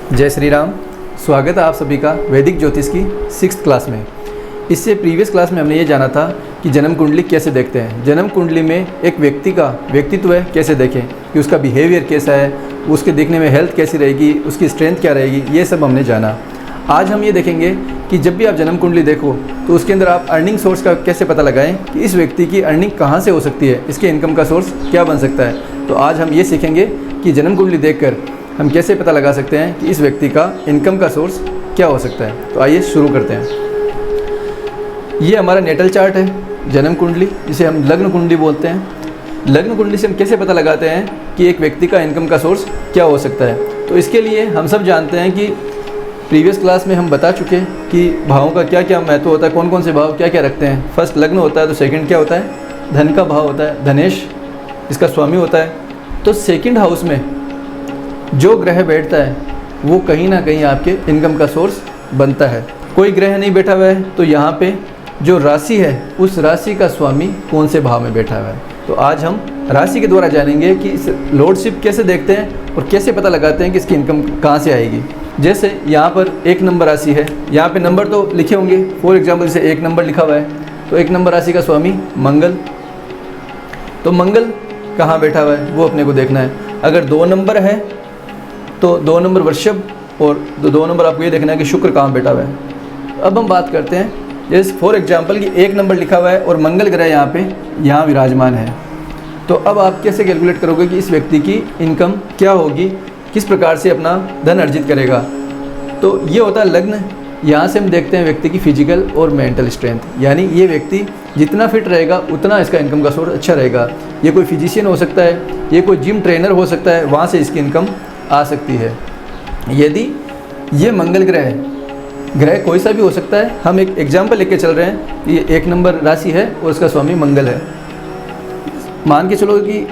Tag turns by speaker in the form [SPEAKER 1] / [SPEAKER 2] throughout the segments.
[SPEAKER 1] जय श्री राम। स्वागत है आप सभी का वैदिक ज्योतिष की 6th क्लास में। इससे प्रीवियस क्लास में हमने ये जाना था कि जन्म कुंडली कैसे देखते हैं, जन्म कुंडली में एक व्यक्ति का व्यक्तित्व है कैसे देखें, कि उसका बिहेवियर कैसा है, उसके देखने में हेल्थ कैसी रहेगी, उसकी स्ट्रेंथ क्या रहेगी, ये सब हमने जाना। आज हम ये देखेंगे कि जब भी आप जन्म कुंडली देखो तो उसके अंदर आप अर्निंग सोर्स का कैसे पता लगाएं कि इस व्यक्ति की अर्निंग कहाँ से हो सकती है, इसके इनकम का सोर्स क्या बन सकता है। तो आज हम ये सीखेंगे कि जन्म कुंडली देखकर हम कैसे पता लगा सकते हैं कि इस व्यक्ति का इनकम का सोर्स क्या हो सकता है। तो आइए शुरू करते हैं। ये हमारा नेटल चार्ट है, जन्म कुंडली, जिसे हम लग्न कुंडली बोलते हैं। लग्न कुंडली से हम कैसे पता लगाते हैं कि एक व्यक्ति का इनकम का सोर्स क्या हो सकता है। तो इसके लिए हम सब जानते हैं कि प्रीवियस क्लास में हम बता चुके कि भावों का क्या क्या महत्व होता है, कौन कौन से भाव क्या क्या रखते हैं। फर्स्ट लग्न होता है तो सेकंड क्या होता है, धन का भाव होता है, धनेश इसका स्वामी होता है। तो सेकंड हाउस में जो ग्रह बैठता है वो कहीं ना कहीं आपके इनकम का सोर्स बनता है। कोई ग्रह नहीं बैठा हुआ है तो यहाँ पे जो राशि है उस राशि का स्वामी कौन से भाव में बैठा हुआ है। तो आज हम राशि के द्वारा जानेंगे कि इस लॉर्डशिप कैसे देखते हैं और कैसे पता लगाते हैं कि इसकी इनकम कहाँ से आएगी। जैसे यहाँ पर 1 नंबर राशि है, यहाँ पे नंबर तो लिखे होंगे, फॉर एग्जाम्पल जैसे 1 नंबर लिखा हुआ है तो 1 नंबर राशि का स्वामी मंगल। तो मंगल कहाँ बैठा हुआ है वो अपने को देखना है। अगर 2 नंबर है तो 2 नंबर वृषभ, और 2 नंबर आपको ये देखना है कि शुक्र कहाँ बैठा हुआ है। अब हम बात करते हैं जैसे फॉर एग्जाम्पल कि 1 नंबर लिखा हुआ है और मंगल ग्रह यहाँ विराजमान है। तो अब आप कैसे कैलकुलेट करोगे कि इस व्यक्ति की इनकम क्या होगी, किस प्रकार से अपना धन अर्जित करेगा। तो ये होता है लग्न। यहाँ से हम देखते हैं व्यक्ति की फिजिकल और मेंटल स्ट्रेंथ, यानी ये व्यक्ति जितना फिट रहेगा उतना इसका इनकम का सोर्स अच्छा रहेगा। ये कोई फिजिशियन हो सकता है, ये कोई जिम ट्रेनर हो सकता है, वहाँ से इसकी इनकम आ सकती है। यदि ये मंगल ग्रह कोई सा भी हो सकता है, हम एक एग्जाम्पल लेके चल रहे हैं, ये 1 नंबर राशि है और इसका स्वामी मंगल है। मान के चलो कि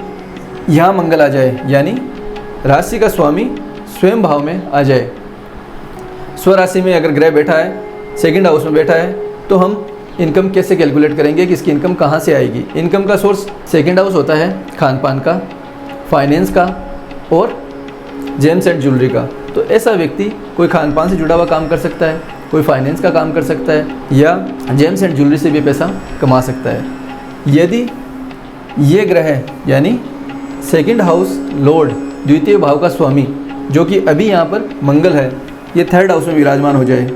[SPEAKER 1] यहाँ मंगल आ जाए, यानी राशि का स्वामी स्वयं भाव में आ जाए। स्वराशि में अगर ग्रह बैठा है, सेकंड हाउस में बैठा है, तो हम इनकम कैसे कैलकुलेट करेंगे कि इसकी इनकम कहाँ से आएगी। इनकम का सोर्स सेकंड हाउस होता है खान पान का, फाइनेंस का और जेम्स एंड ज्वेलरी का। तो ऐसा व्यक्ति कोई खान पान से जुड़ा हुआ काम कर सकता है, कोई फाइनेंस का काम कर सकता है, या जेम्स एंड ज्वेलरी से भी पैसा कमा सकता है। यदि ये ग्रह यानी सेकंड हाउस लॉर्ड, द्वितीय भाव का स्वामी, जो कि अभी यहाँ पर मंगल है, ये थर्ड हाउस में विराजमान हो जाए।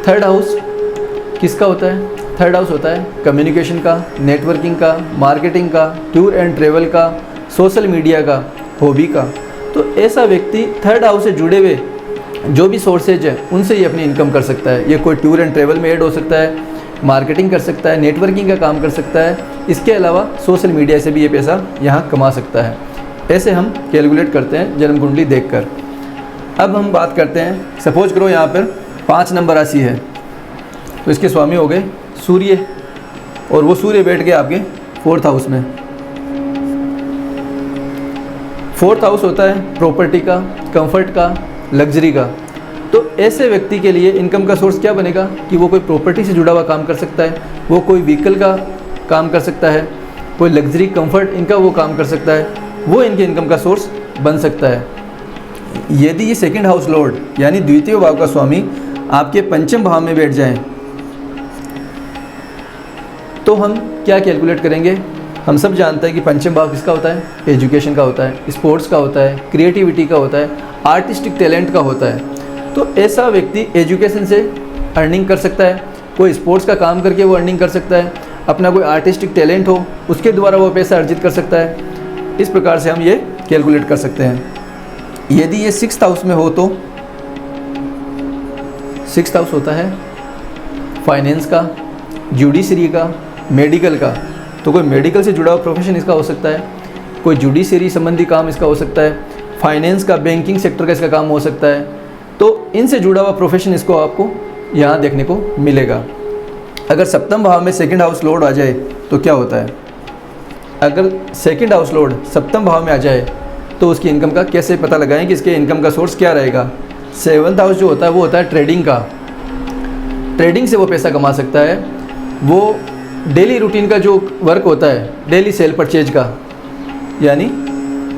[SPEAKER 1] थर्ड हाउस किसका होता है? थर्ड हाउस होता है कम्युनिकेशन का, नेटवर्किंग का, मार्केटिंग का, टूर एंड ट्रेवल का, सोशल मीडिया का, हॉबी का। तो ऐसा व्यक्ति थर्ड हाउस से जुड़े हुए जो भी सोर्सेज है उनसे ये अपनी इनकम कर सकता है। ये कोई टूर एंड ट्रेवल में ऐड हो सकता है, मार्केटिंग कर सकता है, नेटवर्किंग का काम कर सकता है, इसके अलावा सोशल मीडिया से भी ये पैसा यहाँ कमा सकता है। ऐसे हम कैलकुलेट करते हैं जन्म कुंडली देखकर। अब हम बात करते हैं, सपोज करो यहाँ पर 5 नंबर राशि है तो इसके स्वामी हो गए सूर्य, और वो सूर्य बैठ गए आपके 4th हाउस में। 4th हाउस होता है प्रॉपर्टी का, कंफर्ट का, लग्जरी का। तो ऐसे व्यक्ति के लिए इनकम का सोर्स क्या बनेगा कि वो कोई प्रॉपर्टी से जुड़ा हुआ काम कर सकता है, वो कोई व्हीकल का काम कर सकता है, कोई लग्जरी कंफर्ट इनका वो काम कर सकता है, वो इनके इनकम का सोर्स बन सकता है। यदि ये सेकंड हाउस लॉर्ड यानी द्वितीय भाव का स्वामी आपके पंचम भाव में बैठ जाएं, तो हम क्या कैलकुलेट करेंगे। हम सब जानते हैं कि पंचम भाव किसका होता है, एजुकेशन का होता है, स्पोर्ट्स का होता है, क्रिएटिविटी का होता है, आर्टिस्टिक टैलेंट का होता है। तो ऐसा व्यक्ति एजुकेशन से अर्निंग कर सकता है, कोई स्पोर्ट्स का काम करके वो अर्निंग कर सकता है, अपना कोई आर्टिस्टिक टैलेंट हो उसके द्वारा वो पैसा अर्जित कर सकता है। इस प्रकार से हम ये कैलकुलेट कर सकते हैं। यदि ये 6th हाउस में हो तो 6th हाउस होता है फाइनेंस का, जुडिशरी का, मेडिकल का। तो कोई मेडिकल से जुड़ा हुआ प्रोफेशन इसका हो सकता है, कोई जुडिशरी संबंधी काम इसका हो सकता है, फाइनेंस का, बैंकिंग सेक्टर का इसका काम हो सकता है। तो इनसे जुड़ा हुआ प्रोफेशन इसको आपको यहाँ देखने को मिलेगा। अगर सप्तम भाव में सेकंड हाउस लॉर्ड आ जाए तो क्या होता है, अगर सेकंड हाउस लॉर्ड सप्तम भाव में आ जाए तो उसकी इनकम का कैसे पता लगाएं कि इसके इनकम का सोर्स क्या रहेगा। 7th हाउस जो होता है वो होता है ट्रेडिंग का, ट्रेडिंग से वो पैसा कमा सकता है। वो डेली रूटीन का जो वर्क होता है, डेली सेल परचेज का, यानी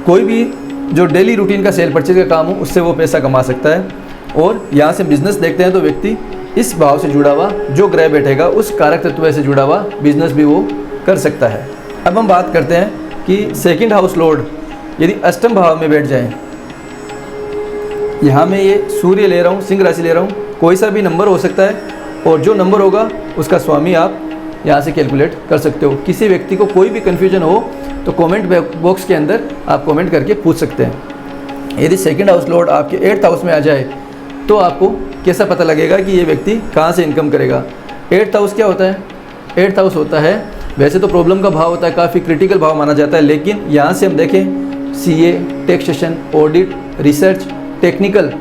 [SPEAKER 1] कोई भी जो डेली रूटीन का सेल परचेज का काम हो उससे वो पैसा कमा सकता है। और यहाँ से बिजनेस देखते हैं तो व्यक्ति इस भाव से जुड़ा हुआ जो ग्रह बैठेगा उस कारक तत्व से जुड़ा हुआ बिजनेस भी वो कर सकता है। अब हम बात करते हैं कि सेकंड हाउस लॉर्ड यदि अष्टम भाव में बैठ जाए, यहाँ मैं ये सूर्य ले रहा हूँ, सिंह राशि ले रहा हूँ, कोई सा भी नंबर हो सकता है और जो नंबर होगा उसका स्वामी आप यहाँ से कैलकुलेट कर सकते हो। किसी व्यक्ति को कोई भी कन्फ्यूजन हो तो कमेंट बॉक्स के अंदर आप कमेंट करके पूछ सकते हैं। यदि सेकंड हाउस लॉर्ड आपके 8th हाउस में आ जाए तो आपको कैसा पता लगेगा कि ये व्यक्ति कहाँ से इनकम करेगा। 8th हाउस क्या होता है? 8th हाउस होता है, वैसे तो प्रॉब्लम का भाव होता है, काफ़ी क्रिटिकल भाव माना जाता है, लेकिन यहाँ से हम देखें CA, taxation, audit, research, technical,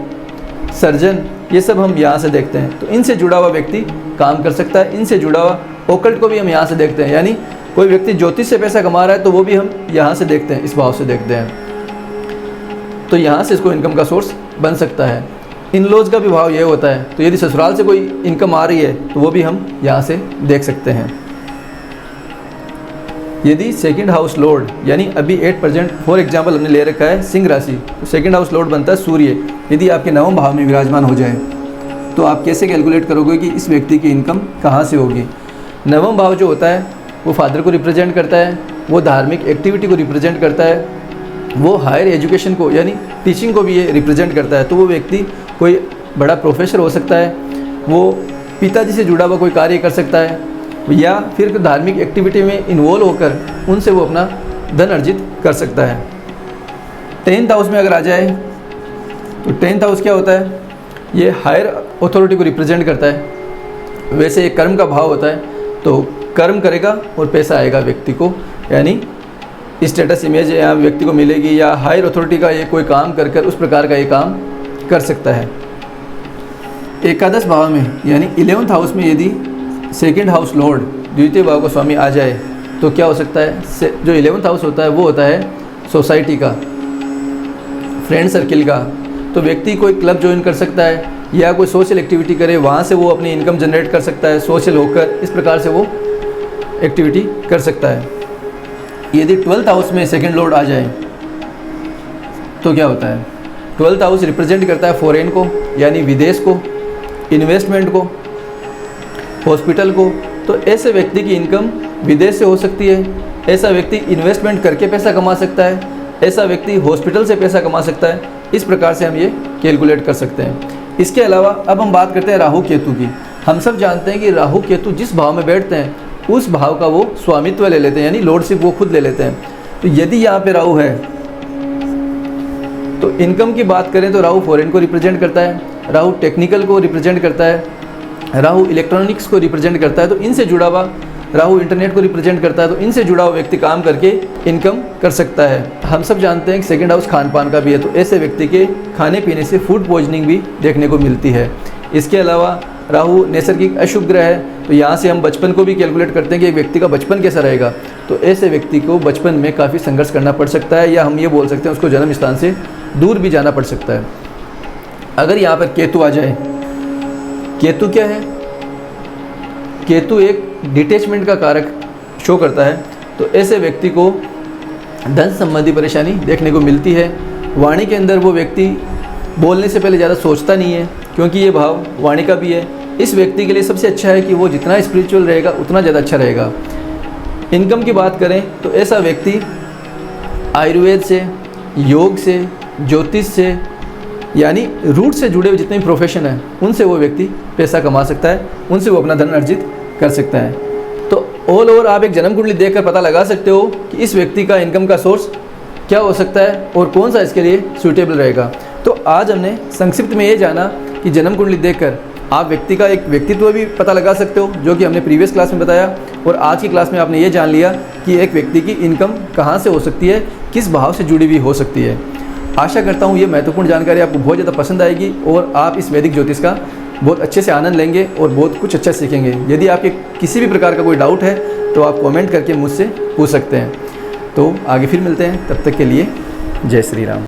[SPEAKER 1] surgeon, ये सब हम यहाँ से देखते हैं। तो इनसे जुड़ा हुआ व्यक्ति काम कर सकता है। इनसे जुड़ा हुआ ओकल्ट को भी हम यहाँ से देखते हैं, यानी कोई व्यक्ति ज्योतिष से पैसा कमा रहा है तो वो भी हम यहाँ से देखते हैं, इस भाव से देखते हैं। तो यहाँ से इसको इनकम का सोर्स बन सकता है। इन लॉज का भी भाव ये होता है, तो यदि ससुराल से कोई इनकम आ रही है तो वो भी हम यहाँ से देख सकते हैं। यदि सेकंड हाउस लॉर्ड यानी अभी 8% फॉर एग्जांपल हमने ले रखा है सिंह राशि, तो सेकंड हाउस लॉर्ड बनता है सूर्य। यदि आपके 9वें भाव में विराजमान हो जाए तो आप कैसे कैलकुलेट करोगे कि इस व्यक्ति की इनकम कहाँ से होगी। 9वां भाव जो होता है वो फादर को रिप्रेजेंट करता है, वो धार्मिक एक्टिविटी को रिप्रेजेंट करता है, वो हायर एजुकेशन को यानी टीचिंग को भी ये रिप्रेजेंट करता है। तो वो व्यक्ति कोई बड़ा प्रोफेसर हो सकता है, वो पिताजी से जुड़ा हुआ कोई कार्य कर सकता है, या फिर धार्मिक एक्टिविटी में इन्वॉल्व होकर उनसे वो अपना धन अर्जित कर सकता है। 10th हाउस में अगर आ जाए तो 10th हाउस क्या होता है? ये हायर अथॉरिटी को रिप्रेजेंट करता है। वैसे ये कर्म का भाव होता है, तो कर्म करेगा और पैसा आएगा व्यक्ति को, यानी स्टेटस इमेज या व्यक्ति को मिलेगी, या हायर अथॉरिटी का ये कोई काम कर कर उस प्रकार का ये काम कर सकता है। एकादश भाव में यानी 11th हाउस में यदि सेकंड हाउस लॉर्ड द्वितीय भाव का स्वामी आ जाए तो क्या हो सकता है? जो 11th हाउस होता है वो होता है सोसाइटी का, फ्रेंड सर्किल का। तो व्यक्ति कोई क्लब ज्वाइन कर सकता है या कोई सोशल एक्टिविटी करे, वहाँ से वो अपनी इनकम जनरेट कर सकता है सोशल होकर, इस प्रकार से वो एक्टिविटी कर सकता है। यदि 12th हाउस में सेकंड लॉर्ड आ जाए तो क्या होता है? 12th हाउस रिप्रेजेंट करता है फॉरेन को, यानी विदेश को, इन्वेस्टमेंट को, हॉस्पिटल को। तो ऐसे व्यक्ति की इनकम विदेश से हो सकती है, ऐसा व्यक्ति इन्वेस्टमेंट करके पैसा कमा सकता है, ऐसा व्यक्ति हॉस्पिटल से पैसा कमा सकता है। इस प्रकार से हम ये कैलकुलेट कर सकते हैं। इसके अलावा अब हम बात करते हैं राहु केतु की। हम सब जानते हैं कि राहु केतु जिस भाव में बैठते हैं उस भाव का वो स्वामित्व ले लेते हैं, यानी लॉर्डशिप वो खुद ले लेते हैं। तो यदि यहाँ पे राहु है तो इनकम की बात करें तो राहु फॉरेन को रिप्रेजेंट करता है, राहु टेक्निकल को रिप्रेजेंट करता है, राहु इलेक्ट्रॉनिक्स को रिप्रेजेंट करता है। तो इनसे जुड़ा हुआ राहु इंटरनेट को रिप्रेजेंट करता है, तो इनसे जुड़ा हुआ व्यक्ति काम करके इनकम कर सकता है। हम सब जानते हैं कि सेकंड हाउस खान पान का भी है, तो ऐसे व्यक्ति के खाने पीने से फूड पॉइजनिंग भी देखने को मिलती है। इसके अलावा राहु नैसर्गिक अशुभ ग्रह है, तो यहाँ से हम बचपन को भी कैलकुलेट करते हैं कि एक व्यक्ति का बचपन कैसा रहेगा। तो ऐसे व्यक्ति को बचपन में काफ़ी संघर्ष करना पड़ सकता है, या हम ये बोल सकते हैं उसको जन्म स्थान से दूर भी जाना पड़ सकता है। अगर यहाँ पर केतु आ जाए, केतु क्या है? केतु एक डिटैचमेंट का कारक शो करता है। तो ऐसे व्यक्ति को धन संबंधी परेशानी देखने को मिलती है। वाणी के अंदर वो व्यक्ति बोलने से पहले ज़्यादा सोचता नहीं है, क्योंकि ये भाव वाणी का भी है। इस व्यक्ति के लिए सबसे अच्छा है कि वो जितना स्पिरिचुअल रहेगा उतना ज़्यादा अच्छा रहेगा। इनकम की बात करें तो ऐसा व्यक्ति आयुर्वेद से, योग से, ज्योतिष से, यानी रूट से जुड़े हुए जितने भी प्रोफेशन हैं उनसे वो व्यक्ति पैसा कमा सकता है, उनसे वो अपना धन अर्जित कर सकता है। तो ऑल ओवर आप एक जन्म कुंडली देखकर पता लगा सकते हो कि इस व्यक्ति का इनकम का सोर्स क्या हो सकता है और कौन सा इसके लिए सूटेबल रहेगा। तो आज हमने संक्षिप्त में ये जाना कि जन्म कुंडली देखकर आप व्यक्ति का एक व्यक्तित्व भी पता लगा सकते हो, जो कि हमने प्रीवियस क्लास में बताया, और आज की क्लास में आपने ये जान लिया कि एक व्यक्ति की इनकम कहाँ से हो सकती है, किस भाव से जुड़ी हुई हो सकती है। आशा करता हूँ ये महत्वपूर्ण जानकारी आपको बहुत ज़्यादा पसंद आएगी और आप इस वैदिक ज्योतिष का बहुत अच्छे से आनंद लेंगे और बहुत कुछ अच्छा सीखेंगे। यदि आपके किसी भी प्रकार का कोई डाउट है तो आप कमेंट करके मुझसे पूछ सकते हैं। तो आगे फिर मिलते हैं, तब तक के लिए जय श्री राम।